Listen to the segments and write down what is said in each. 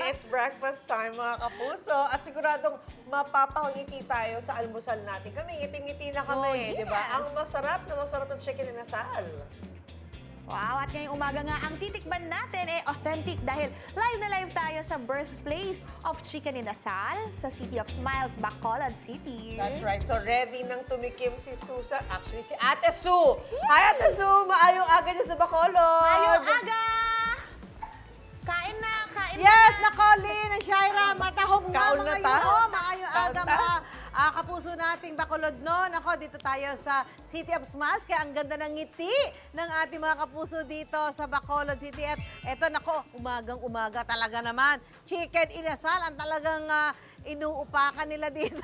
It's breakfast time, mga kapuso. At siguradong mapapangiti tayo sa almusal natin. Kami, ngiti-ngiti na kami, Oh, di ba? yes. Ang masarap na chicken inasal. Wow, at ngayong umaga nga, ang titikman natin ay authentic dahil live na live tayo sa birthplace of Chicken Inasal sa City of Smiles, Bacolod City. That's right. So, ready nang tumikim si Susan. Actually, si Ate Su. Hi, Ate Su! Maayong aga niya sa Bacolod. Ayong aga! Kain na, kain na! Yes, Nakolin and Shaira, matahong na Kaon mga na ta? yuho. Maayong Kaon aga ta? mga kapuso nating Bacolod noon. Ako, dito tayo sa City of Smiles. Kaya ang ganda ng ngiti ng ating mga kapuso dito sa Bacolod City. At eto, nako, umagang-umaga talaga naman. Chicken inasal ang talagang inuupakan nila dito.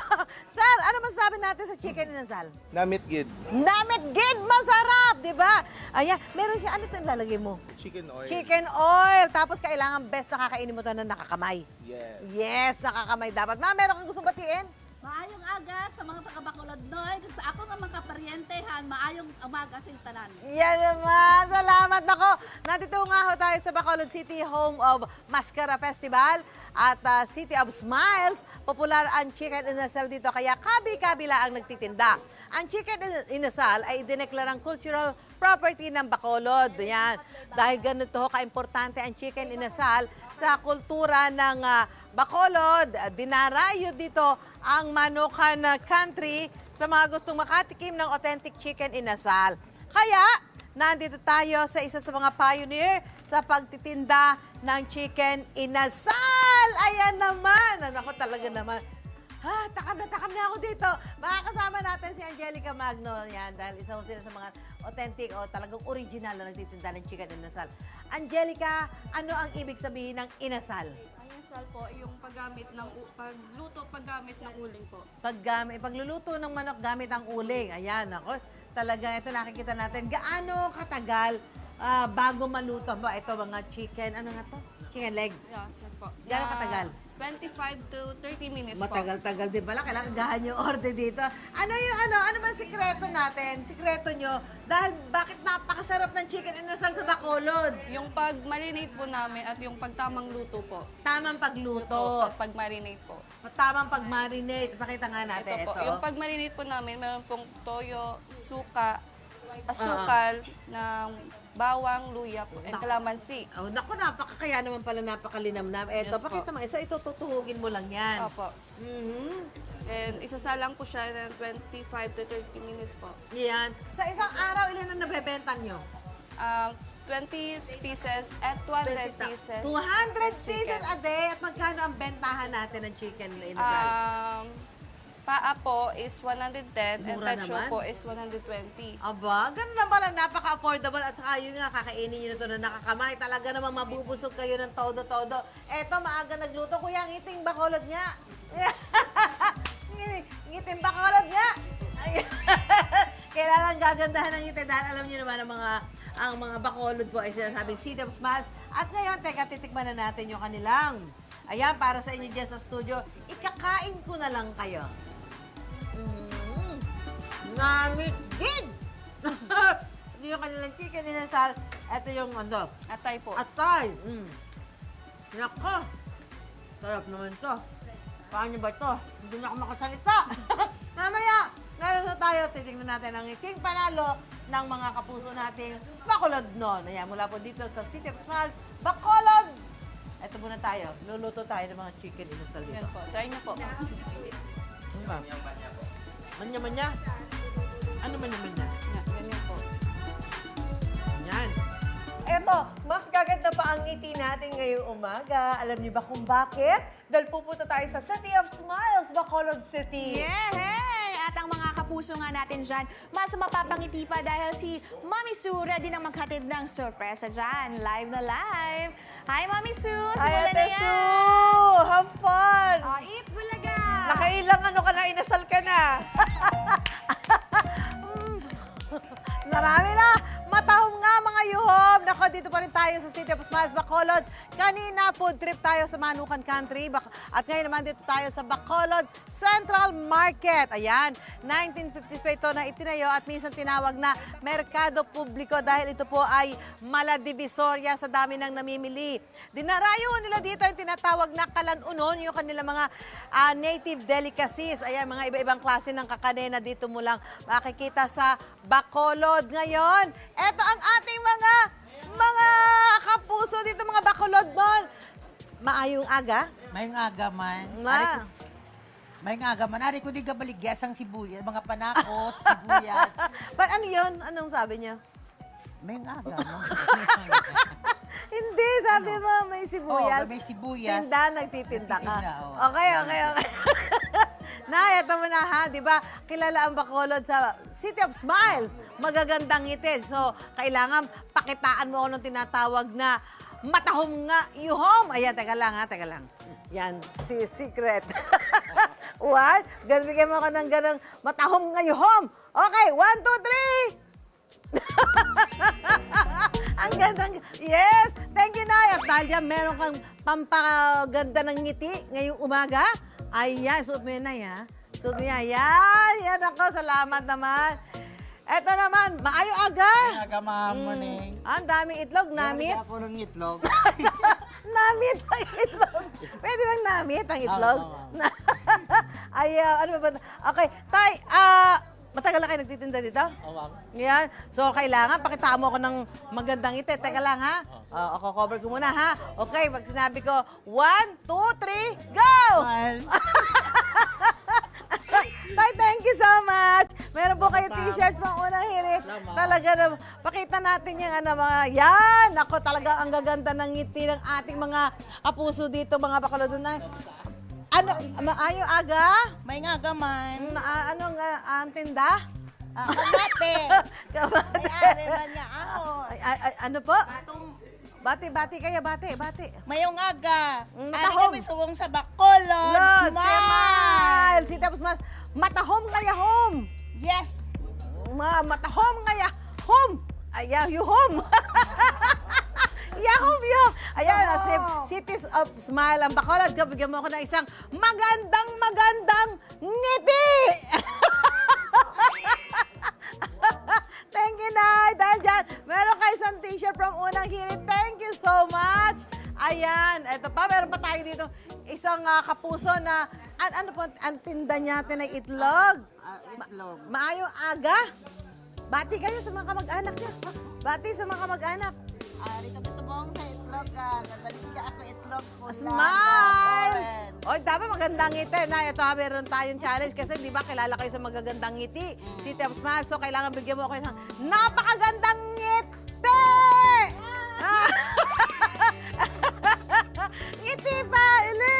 Sir, ano masasabi natin sa chicken inasal? Namit gid. Namit gid, masarap, di ba? Ayan, meron siya, ano ito yung lalagay mo? Chicken oil. Chicken oil. Tapos kailangan best na kakainin mo ito na nakakamay. Yes. Yes, nakakamay dapat. Ma, meron kang gustong batiin? Maayong aga sa mga taga-Bacolod Noy. Sa ako nga mga kaparientehan, maayong umaga sa tanan. Yan naman. Salamat. Nako, nandito nga ho tayo sa Bacolod City, home of Mascara Festival at City of Smiles. Popular ang chicken inasal dito, kaya kabi-kabila ang nagtitinda. Ang chicken inasal ay dineklarang cultural property ng Bacolod. Yan. Dahil ganito ka-importante ang chicken inasal sa kultura ng Bacolod. Dinarayo dito ang Manukan Country sa mga gustong makatikim ng authentic chicken inasal. Kaya, nandito tayo sa isa sa mga pioneer sa pagtitinda ng chicken inasal. Ayan naman. Ako talaga naman. Takam na ako dito. Makakasama natin si Angelica Magno. Yan, dahil isa ko sila sa mga authentic o talagang original na nagtitinda ng chicken inasal. Angelica, ano ang ibig sabihin ng inasal? Ang inasal po, yung paggamit ng paggamit ng uling po. Pagluluto ng manok gamit ang uling. Ayan, ako. Talaga, ito nakikita natin. Gaano katagal bago maluto ba? Ito mga chicken, ano nga to? Chicken leg. Yeah, yes po. Gaano katagal? 25 to 30 minutes po. Matagal-tagal, di ba? Kailangan gahan yung order dito. Ano ba sikreto natin? Sikreto nyo? Dahil bakit napakasarap ng chicken inasal sa Bacolod? Yung pag-marinate po namin at yung pagtamang luto po. Tamang pagluto. Pag-marinate po. Tamang pag-marinate. Pakita nga natin Ito po. ito. Yung pag-marinate po namin, meron pong toyo, suka, asukal, ng bawang, luya po, and calamansi. Oh, naku, kaya naman pala napakalinamnam. Eto, Yes, pakita po. mo. Isa, ito tutuhugin mo lang yan. Opo. Mhm. And isasalang po siya ng 25 to 30 minutes po. Yan. Sa isang araw, ilan ang nabebenta nyo? 20 pieces at 200 pieces. 200 of pieces chicken. a day. At magkano ang bentahan natin ng chicken inasal? Paa po is 110 and Mura pecho naman. po is 120. Aba, ganun na pala, napaka-affordable at saka yun nga, kakainin nyo na ito na nakakamay. Talaga namang mabubusog kayo ng todo-todo. Eto, maaga nagluto. Kuya, ngiting Bacolod niya. Ngiting Bacolod niya. Kailangan gagandahan ng ngiti dahil alam niyo naman ang mga Bacolod po ay sinasabing City of Smiles. At ngayon, teka, titikman na natin yung kanilang. Ayan, para sa inyo dyan sa studio, ikakain ko na lang kayo. Namigid! Hindi yung kanilang chicken inasal. Ito yung ano, Atay po. atay. Nako! Sarap naman to. Paano ba to? Hindi na ako makasalita. Mamaya, naroon na tayo. Titignan natin ang iking panalo ng mga kapuso nating Bacolod noon. Ayan, mula po dito sa City of Smiles, Bacolod! Ito muna tayo. Luluto tayo ng mga chicken inasal dito. Yan po. Try niyo po. Ano ba? Manya-manya? Ano manya-manya? Yan, ganyan po. Yan. Eto, mas gaganda pa ang ngiti natin ngayong umaga. Alam niyo ba kung bakit? Dahil pupunta tayo sa City of Smiles, Bacolod City. Yay! At ang mga kapuso nga natin dyan, mas mapapangiti pa dahil si Mami Sue ready nang maghatid ng sorpresa dyan. Live na live. Hi, Mami Sue! Ay, Simulan Ate na yan! Sue! Have fun! Eat bulaga! Nakailang ano ka na, inasal ka na. Marami na! Matahong nga mga yuhob! nako, dito pa rin tayo sa City of Smiles, Bacolod. Kanina, food trip tayo sa Manukan Country. At ngayon naman dito tayo sa Bacolod Central Market. Ayan, 1950s pa ito na itinayo at minsan tinawag na Merkado Publiko dahil ito po ay maladivisoria sa dami ng namimili. Dinarayo nila dito yung tinatawag na kalanunon, yung kanilang mga native delicacies. Ayan, mga iba-ibang klase ng kakanena dito mo lang makikita sa Bacolod. Ngayon, eto ang ating mga kapuso dito, mga Bacolod doon. Maayong aga. May aga man. May aga man. Ari ko di kabaligyas ang sibuyas, mga panakot, sibuyas. Ano yun? Anong sabi niyo? May aga man. Hindi, sabi mo may sibuyas. Oh, may sibuyas. Tinda, nagtitinda ka. Nagtitinda, oh. Okay. Nay, ito mo na ha, di ba? Kilala ang Bacolod sa City of Smiles. Magagandang ngiti. So, kailangan pakitaan mo ako nung tinatawag na matahom nga yuhom. Ayan, teka lang. Yan, secret. What? Bigyan mo ako ng ganang matahom nga yuhom. Okay, 1, 2, 3. Ang gandang, yes! Thank you, Nay. At dahil yan, meron kang pampaganda ng ngiti ngayong umaga. Ayan, suot mo yun, Nay, ha? Suot mo yan. Yan ako. Salamat naman. Eto naman, maayong aga. May aga morning. Ang daming itlog, namit. Ako ng itlog. Namit ang itlog. Pwede bang namit ang itlog? Ay, ano ba? Okay, Tay, matagal na kayo nagtitinda dito? Yan. So, kailangan, pakitaan mo ako ng magandang ngiti. Teka lang, ha? Ako, cover ko muna, ha? Okay, pag sinabi ko, 1, 2, 3, go! Smile. Tay, thank you so much. Meron po kayo t-shirt pang unang hirit. Talaga na, pakita natin yung mga, yan! Ako talaga ang gaganda ng ngiti ng ating mga kapuso dito, mga Bacolod na. Ano, maayong aga? May aga man. Anong ang tinda? Kamates. Kabate. May ari man niya ako. Ano po? Bati kayo, bati. Mayong aga. Matahom. Ari kami suwong sa Bacolod. Smile. City of Smiles. Matahom kaya home. Yes. Matahom kaya home. Ayaw, you home. Yahoo! Ayan, Cities of Smile ang Bacolod. Bigyan mo ako ng isang magandang ngiti! Thank you, Nay. Dahil dyan, meron kayo isang t-shirt from Unang Hirit. Thank you so much. Ayan, eto pa, meron pa tayo dito isang kapuso na, ano po, ang tinda natin ay itlog. Itlog. Maayong aga. Bati kayo sa mga kamag-anak niya. Bati sa mga kamag-anak. Ari ko gusto mong sa itlog ka. Nabalik niya ako itlog po. Smile! Oy, dapat magandang ngiti. Na, ito meron tayong challenge kasi di ba kilala kayo sa magagandang ngiti. City of Smiles. So, kailangan bigyan mo ako isang napakagandang ngiti! Ngiti pa! Ili!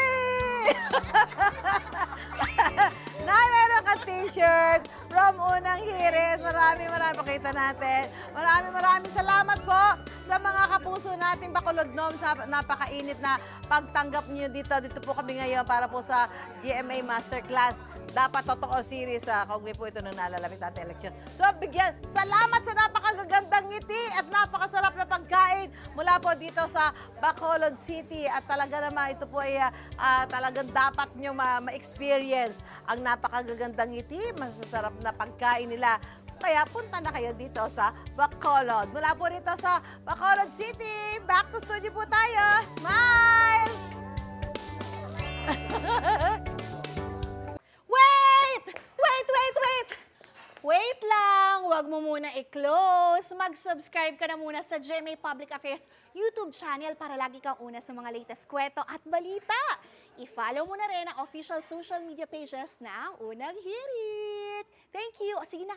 Nay, meron ka t-shirt from Unang Hirit. Maraming pakita natin. Maraming salamat po sa mga kapuso nating Bacolod Nom sa napakainit na pagtanggap niyo dito. Dito po kami ngayon para po sa GMA Masterclass. Dapat totoo series sa kaugnay po ito ng nalalapit natin election. So, salamat sa napakagagandang ngiti at napakasarap na pagkain mula po dito sa Bacolod City. At talaga naman ito po ay talagang dapat nyo ma-experience ang napakagagandang ngiti, masasarap na pagkain nila. Kaya punta na kayo dito sa Bacolod. Mula po rito sa Bacolod City, back to studio po tayo. Smile! Wait lang! Huwag mo muna i-close. Mag-subscribe ka na muna sa GMA Public Affairs YouTube channel para lagi kang una sa mga latest kwento at balita. I-follow mo na rin ang official social media pages ng Unang Hirit. Thank you! O sige na,